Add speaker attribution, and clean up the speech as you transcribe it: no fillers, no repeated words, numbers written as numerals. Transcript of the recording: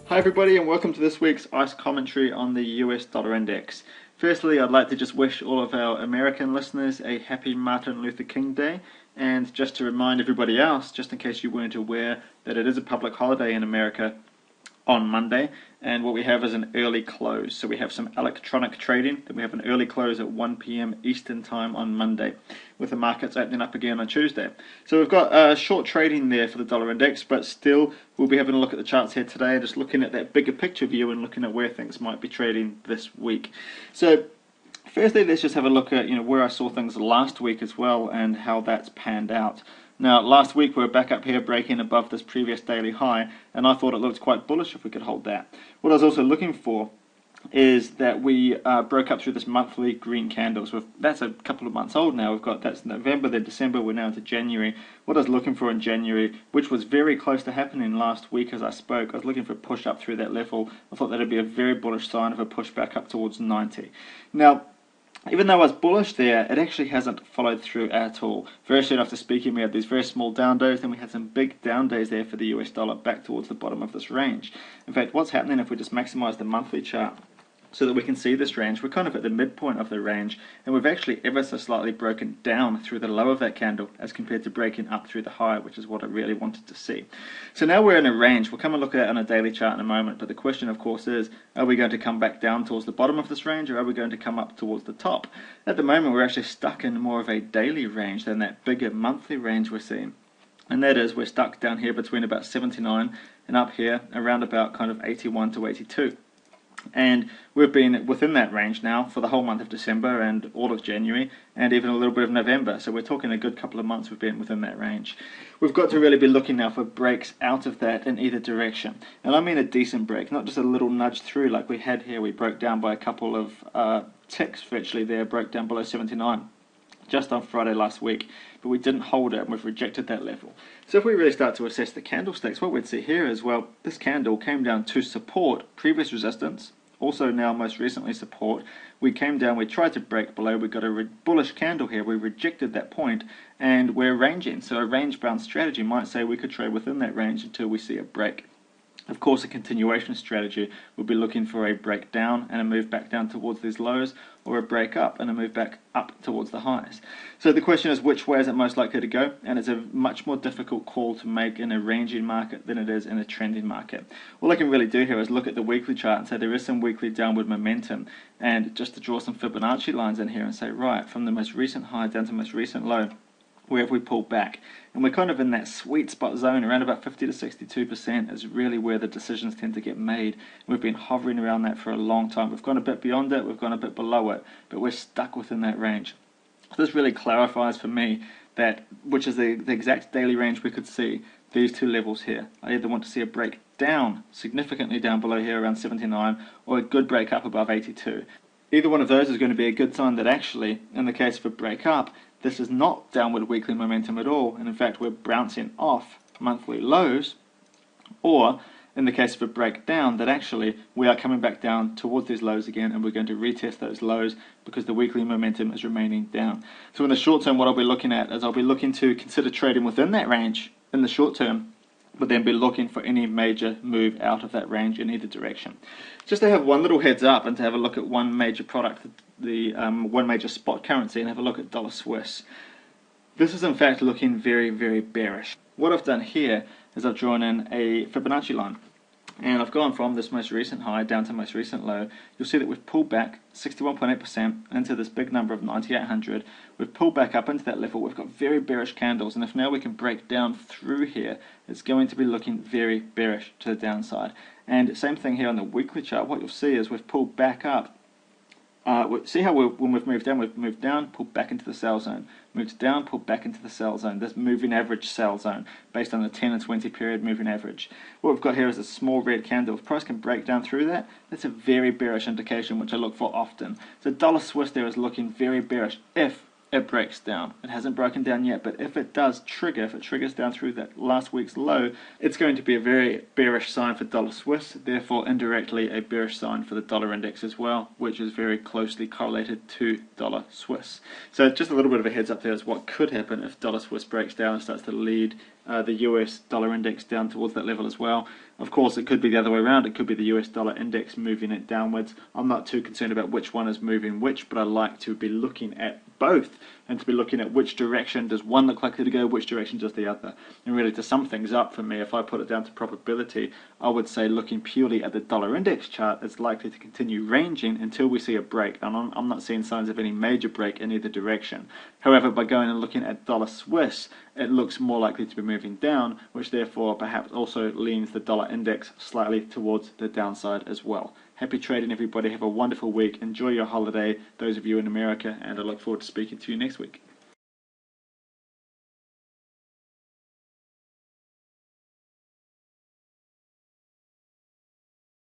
Speaker 1: Hi everybody and welcome to this week's ICE commentary on the US dollar index. Firstly, I'd like to just wish all of our American listeners a happy Martin Luther King Day, and just to remind everybody else, just in case you weren't aware, that it is a public holiday in America on Monday, and what we have is an early close. So we have some electronic trading, then we have an early close at 1 p.m. Eastern Time on Monday, with the markets opening up again on Tuesday. So we've got short trading there for the dollar index, but still we'll be having a look at the charts here today, just looking at that bigger picture view and looking at where things might be trading this week. So firstly, let's just have a look at where I saw things last week as well and how that's panned out. Now, last week we were back up here breaking above this previous daily high, and I thought it looked quite bullish if we could hold that. What I was also looking for is that we broke up through this monthly green candles. That's a couple of months old now. That's November, then December, we're now into January. What I was looking for in January, which was very close to happening last week as I spoke, I was looking for a push up through that level. I thought that would be a very bullish sign of a push back up towards 90. Now, even though I was bullish there, it actually hasn't followed through at all. Very soon after speaking, we had these very small down days, then we had some big down days there for the US dollar back towards the bottom of this range. In fact, what's happening if we just maximize the monthly chart so that we can see this range, we're kind of at the midpoint of the range, and we've actually ever so slightly broken down through the low of that candle as compared to breaking up through the high, which is what I really wanted to see. So now we're in a range. We'll come and look at it on a daily chart in a moment, but the question of course is, are we going to come back down towards the bottom of this range, or are we going to come up towards the top? At the moment we're actually stuck in more of a daily range than that bigger monthly range we're seeing. And that is, we're stuck down here between about 79 and up here around about kind of 81 to 82. And we've been within that range now for the whole month of December and all of January and even a little bit of November. So we're talking a good couple of months we've been within that range. We've got to really be looking now for breaks out of that in either direction. And I mean a decent break, not just a little nudge through like we had here. We broke down by a couple of ticks virtually there, broke down below 79 just on Friday last week, but we didn't hold it and we've rejected that level. So if we really start to assess the candlesticks, what we'd see here is, well, this candle came down to support previous resistance, also now most recently support. We came down, we tried to break below, we got a bullish candle here, we rejected that point, and we're ranging. So a range-bound strategy might say we could trade within that range until we see a break. Of course, a continuation strategy would be looking for a break down and a move back down towards these lows, or a break up and a move back up towards the highs. So the question is, which way is it most likely to go? And it's a much more difficult call to make in a ranging market than it is in a trending market. All I can really do here is look at the weekly chart and say there is some weekly downward momentum, and just to draw some Fibonacci lines in here and say, right, from the most recent high down to the most recent low, where have we pulled back? And we're kind of in that sweet spot zone, around about 50 to 62% is really where the decisions tend to get made. We've been hovering around that for a long time. We've gone a bit beyond it, we've gone a bit below it, but we're stuck within that range. This really clarifies for me that, which is the exact daily range we could see, these two levels here. I either want to see a break down, significantly down below here around 79, or a good break up above 82. Either one of those is going to be a good sign that actually, in the case of a break up, this is not downward weekly momentum at all, and in fact we're bouncing off monthly lows, or in the case of a breakdown, that actually we are coming back down towards these lows again and we're going to retest those lows because the weekly momentum is remaining down. So in the short term, what I'll be looking at is I'll be looking to consider trading within that range in the short term, but then be looking for any major move out of that range in either direction. Just to have one little heads up and to have a look at one major product, the one major spot currency, and have a look at dollar Swiss. This is in fact looking very, very bearish. What I've done here is I've drawn in a Fibonacci line, and I've gone from this most recent high down to most recent low. You'll see that we've pulled back 61.8% into this big number of 9,800. We've pulled back up into that level. We've got very bearish candles, and if now we can break down through here, it's going to be looking very bearish to the downside. And same thing here on the weekly chart. What you'll see is we've pulled back up. See how when we've moved down, pulled back into the sell zone, moved down, pulled back into the sell zone, this moving average sell zone based on the 10 and 20 period moving average. What we've got here is a small red candle. If price can break down through that, that's a very bearish indication, which I look for often. So dollar Swiss there is looking very bearish if it breaks down. It hasn't broken down yet, but if it does trigger, if it triggers down through that last week's low, it's going to be a very bearish sign for dollar Swiss, therefore indirectly a bearish sign for the dollar index as well, which is very closely correlated to dollar Swiss. So just a little bit of a heads up there is what could happen if dollar Swiss breaks down and starts to lead the US dollar index down towards that level as well. Of course, it could be the other way around. It could be the US dollar index moving it downwards. I'm not too concerned about which one is moving which, but I like to be looking at both and to be looking at which direction does one look likely to go, which direction does the other. And really, to sum things up for me, if I put it down to probability, I would say looking purely at the dollar index chart, it's likely to continue ranging until we see a break. And I'm not seeing signs of any major break in either direction. However, by going and looking at dollar Swiss, it looks more likely to be moving down, which therefore perhaps also leans the dollar index slightly towards the downside as well. Happy trading, everybody. Have a wonderful week. Enjoy your holiday, those of you in America, and I look forward to speaking to you next week.